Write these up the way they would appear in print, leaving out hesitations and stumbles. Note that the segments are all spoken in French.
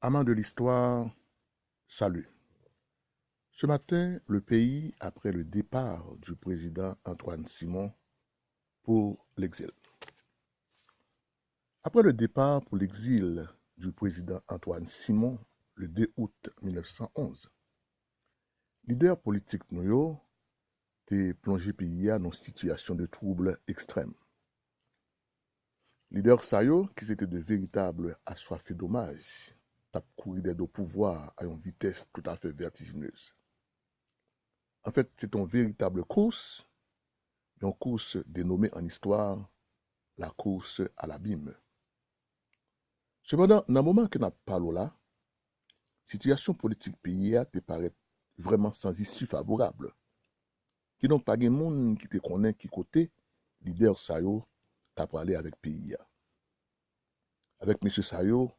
Amants de l'histoire, salut. Ce matin, le pays, après le départ du président Antoine Simon pour l'exil. Après le départ pour l'exil du président Antoine Simon le 2 août 1911, leader politique nous t'es plongé pays dans une situation de trouble extrême. Leader Sayo, qui c'était de véritables assoiffés d'hommage, t'a couru d'aide au pouvoir à une vitesse tout à fait vertigineuse. En fait, c'est une véritable course, une course dénommée en histoire la course à l'abîme. Cependant, dans le moment que nous parlons là, situation politique pays te paraît vraiment sans issue favorable. Qui n'ont pas de monde qui te connaît qui côté leader Sayo t'a parlé avec pays. Avec M. Sayo,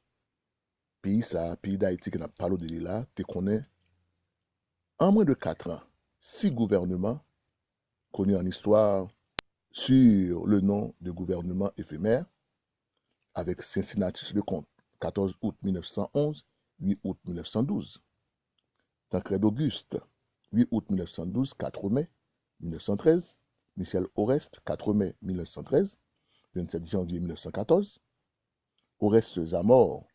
pays d'Haïti qui n'a pas parlé de là, te connaît en moins de 4 ans, 6 gouvernements connus en histoire sur le nom de gouvernement éphémère, avec Cincinnatus Lecomte, 14 août 1911, 8 août 1912. Tancred Auguste, 8 août 1912, 4 mai 1913. Michel Oreste, 4 mai 1913, 27 janvier 1914. Oreste Zamor,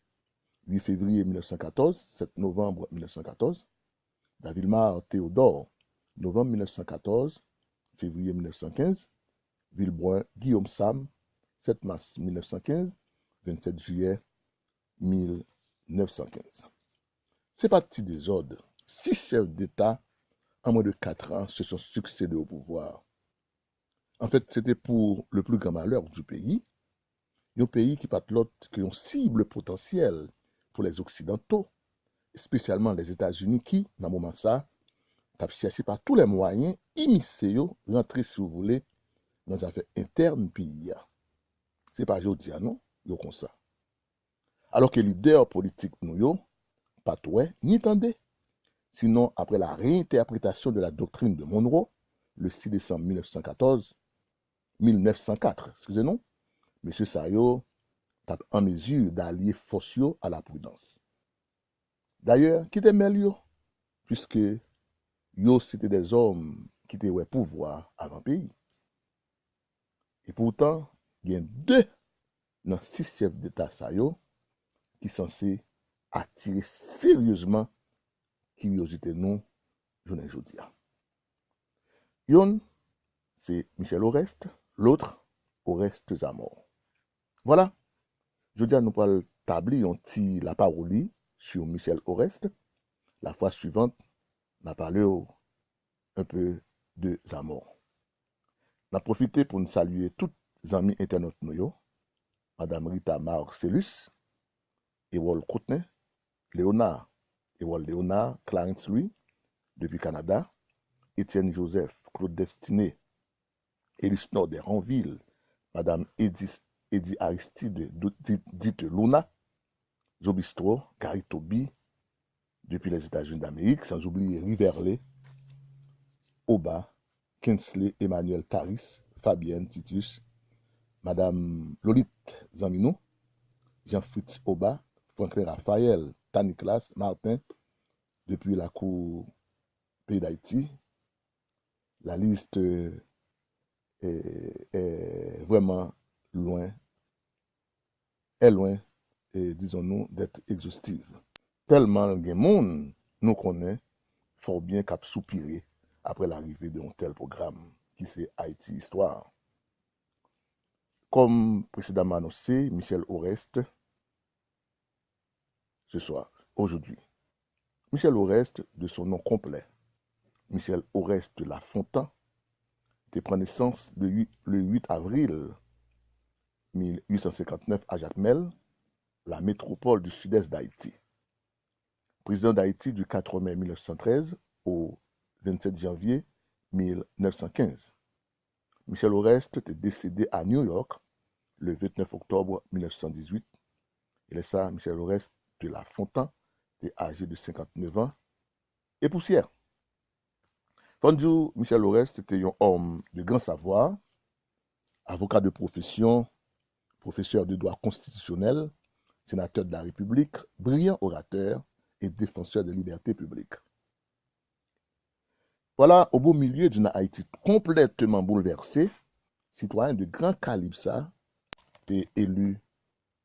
8 février 1914, 7 novembre 1914. Davilmar Théodore, novembre 1914, février 1915. Villebrun Guillaume Sam, 7 mars 1915, 27 juillet 1915. C'est parti des ordres. 6 chefs d'État en moins de 4 ans se sont succédés au pouvoir. En fait, c'était pour le plus grand malheur du pays. Un pays qui pas l'autre qui ont cible potentielle pour les Occidentaux, spécialement les États-Unis qui, dans le moment ça, ont cherché par tous les moyens, immiscer, rentrer si vous voulez, dans les affaires internes pays. C'est pas aujourd'hui, non? Yo comme ça. Alors que les leaders politiques nous, pas toi, ni tendez. Sinon, après la réinterprétation de la doctrine de Monroe, le 6 décembre 1904, excusez-nous, M. Sayo tape en mesure d'allier force à la prudence. D'ailleurs, qui était meilleur, puisque yo c'était des hommes qui étaient au pouvoir avant pays. Et pourtant, il y a 2 dans 6 chefs d'État Sayo qui sont censés attirer sérieusement curiosité nous, journée aujourd'hui. Yon, c'est Michel Oreste, l'autre, Oreste Zamor. Voilà, je dis à nous parler tabli un petit la parole sur Michel Oreste. La fois suivante, on a parlé un peu de Zamor. On a profité pour nous saluer tous les amis internautes nous, Madame Rita Marcellus, Ewol Courtenay, Léonard, Ewol Léonard, Clarence Louis, depuis Canada, Étienne Joseph, Claude Destiné, Élus Nord de Ranville, Madame Eddie Aristide, dite Luna, Zobistro, Gary Toby, depuis les États-Unis d'Amérique, sans oublier Riverley, Oba, Kinsley, Emmanuel Taris, Fabienne Titus, Madame Lolite Zaminou, Jean-Fritz Oba, Franklin Raphaël, Taniklas, Martin, depuis la Cour Pays d'Haïti. La liste est vraiment loin, disons-nous, d'être exhaustive. Tellement de monde nous connaît fort bien qu'à soupirer après l'arrivée d'un tel programme qui c'est Haïti Histoire. Comme précédemment annoncé, Michel Oreste, ce soir, aujourd'hui. Michel Oreste, de son nom complet, Michel Oreste de La Fontaine, prend naissance le 8 avril 1859 à Jacmel, la métropole du sud-est d'Haïti. Président d'Haïti du 4 mai 1913 au 27 janvier 1915. Michel Oreste est décédé à New York le 29 octobre 1918. Il est ça, Michel Oreste de La Fontaine, est âgé de 59 ans et poussière. Fondou Michel Oreste était un homme de grand savoir, avocat de profession, professeur de droit constitutionnel, sénateur de la République, brillant orateur et défenseur des libertés publiques. Voilà, au beau milieu d'une Haïti complètement bouleversée, citoyen de grand calibre ça, est élu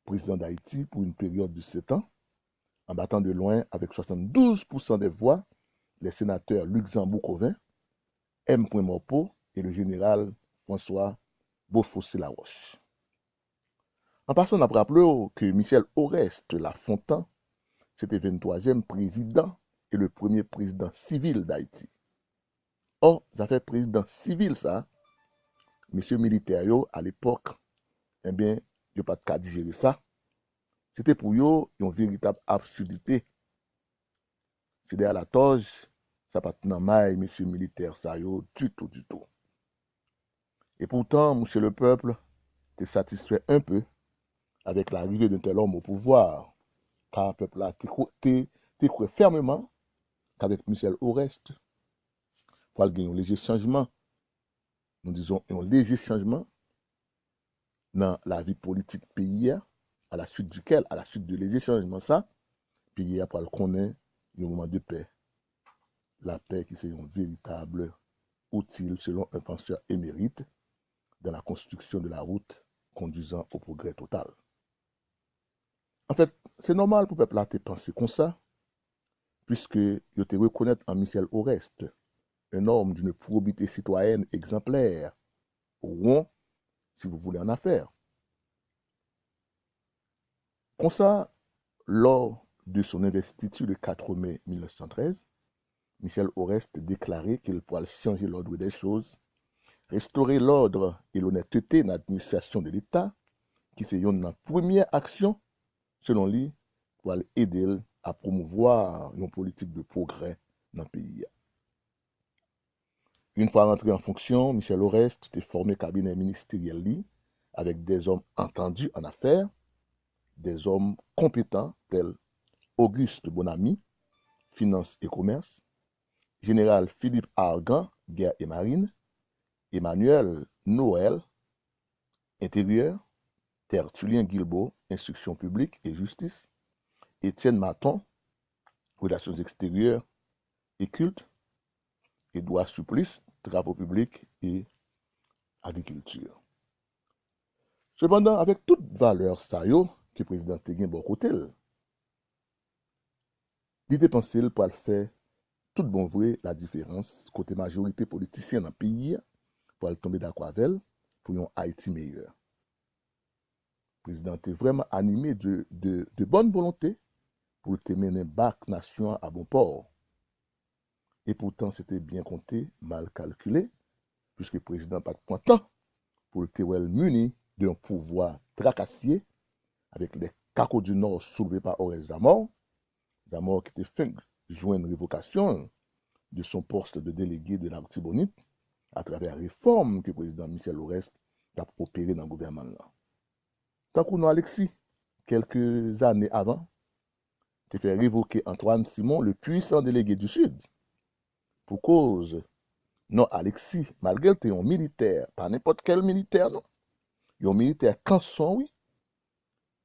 président d'Haïti pour une période de 7 ans, en battant de loin avec 72% des voix les sénateurs Luxembourg-Covin, M. Morpeau et le général François Beaufossé-Laroche. En passant, on a rappelé que Michel Oreste Lafontaine, c'était 23e président et le premier président civil d'Haïti. Or, ça fait président civil, ça, monsieur militaire, à l'époque, eh bien, il n'y a pas de cas de gérer ça. C'était pour eux une véritable absurdité. C'est derrière la toge, ça pas dans maille, monsieur militaire, ça, du tout, du tout. Et pourtant, monsieur le peuple, t'es satisfait un peu avec l'arrivée d'un tel homme au pouvoir, car le peuple là, t'es cru fermement qu'avec Michel Oreste, pour gagner un léger changement, nous disons un léger changement dans la vie politique pays, à la suite duquel, à la suite de léger changements, ça, pays pour le connaître, il y a un moment de paix. La paix qui c'est un véritable outil, selon un penseur émérite, dans la construction de la route conduisant au progrès total. En fait, c'est normal pour le peuple là de penser comme ça, puisque il te reconnaître en Michel Oreste, un homme d'une probité citoyenne exemplaire, au rond, si vous voulez en affaire. Comme ça, lors de son investiture le 4 mai 1913, Michel Oreste déclarait qu'il pourrait changer l'ordre des choses, restaurer l'ordre et l'honnêteté dans l'administration de l'État, qui c'est une première action, selon lui, pour aider à promouvoir une politique de progrès dans le pays. Une fois rentré en fonction, Michel Oreste était formé cabinet ministériel avec des hommes entendus en affaires, des hommes compétents tels Auguste Bonamy, finance et commerce, général Philippe Argan, guerre et marine, Emmanuel Noël, intérieur, Tertullien Guilbault, instruction publique et justice, Étienne Maton, relations extérieures et culte, Édouard Supplice, travaux publics et agriculture. Cependant, avec toute valeur ça yo, que le président te gen bon côté, il dépensé pour le faire tout bon vrai la différence côté majorité politicienne dans le pays pour le tomber d'accord avec elle pour un Haïti meilleur. Le président était vraiment animé de bonne volonté pour te mener bac nation à bon port. Et pourtant, c'était bien compté, mal calculé, puisque le président n'a pas de temps pour le terrel muni d'un pouvoir tracassier avec les cacos du Nord soulevés par Oreste Zamor qui était fait jouer une révocation de son poste de délégué de l'Artibonite à travers la réforme que le président Michel Oreste a opérée dans le gouvernement. Tant qu'on a Alexis, quelques années avant, a fait révoquer Antoine Simon, le puissant délégué du Sud, pour cause, non Alexis, malgré que tu es un militaire, pas n'importe quel militaire, non, un militaire canson, oui,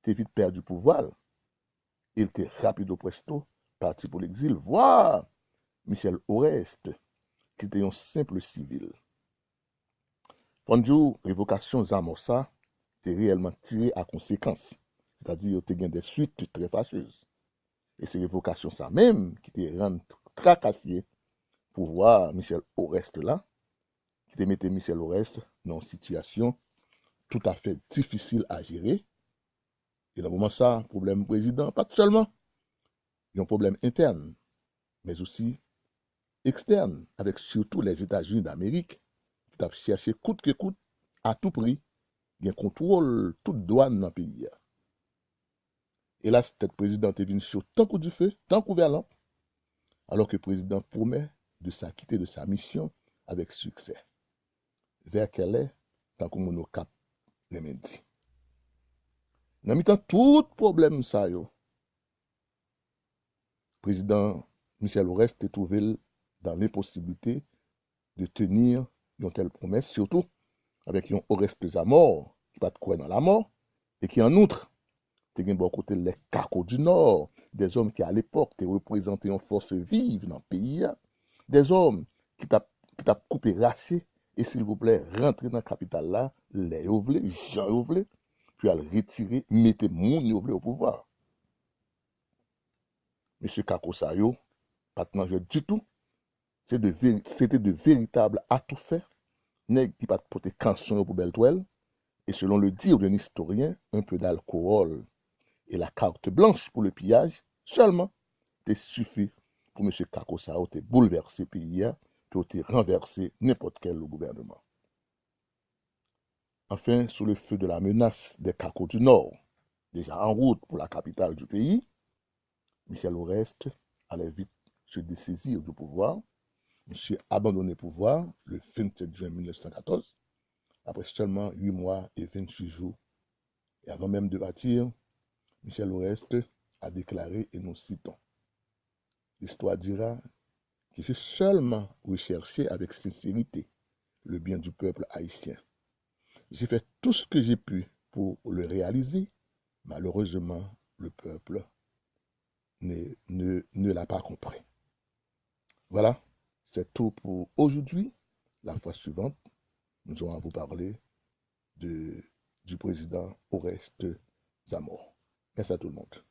tu vite perdu pouvoir. Il était rapido presto, parti pour l'exil, voir Michel Oreste, qui était un simple civil. Fondjou, révocation Zamossa, était réellement tiré à conséquence, c'est-à-dire qu'il y a des suites très fâcheuses. Et c'est révocation ça même qui te rend tracassier pour voir Michel Oreste là, qui te mettait Michel Oreste dans une situation tout à fait difficile à gérer. Et dans le moment ça, problème président, pas seulement, il y a un problème interne, mais aussi externe, avec surtout les États-Unis d'Amérique, qui ont cherché coûte que coûte, à tout prix, un contrôle toute douane dans le pays. Et là, cette présidente est venue sur tant coup du feu, tant couvert lampe, alors que le président promet de s'acquitter de sa mission avec succès. Vers qu'elle est, tant qu'on mon cap remède. Dans mi-temps, tout problème ça, le président Michel Oreste est trouvé dans l'impossibilité de tenir une telle promesse, surtout avec un Oreste Zamor qui pas de quoi dans la mort, et qui en outre te gen bon côté les Cacos du Nord, des hommes qui à l'époque te représentaient une force vive dans le pays, des hommes qui t'a coupé raché, et s'il vous plaît, rentrer dans la capitale là, les voulez, Jean voulez, puis à le retirer, mettez moun voulez au pouvoir. Monsieur Kako Sayo, pas de manger du tout, c'était de véritables atouts-faits, nèg qui pas porter canson pour belle toile, et selon le dire d'un historien, un peu d'alcool et la carte blanche pour le pillage, seulement, te suffit pour M. Kako Sayo te bouleverser le pays, pour te renverser n'importe quel gouvernement. Enfin, sous le feu de la menace des Cacos du Nord, déjà en route pour la capitale du pays, Michel Oreste allait vite se dessaisir du pouvoir. Monsieur abandonné le pouvoir le 27 juin 1914, après seulement 8 mois et 28 jours. Et avant même de partir, Michel Oreste a déclaré, et nous citons, l'histoire dira que j'ai seulement recherché avec sincérité le bien du peuple haïtien. J'ai fait tout ce que j'ai pu pour le réaliser. Malheureusement, le peuple ne l'a pas compris. Voilà, c'est tout pour aujourd'hui. La fois suivante, nous allons vous parler du président Oreste Zamor. Merci à tout le monde.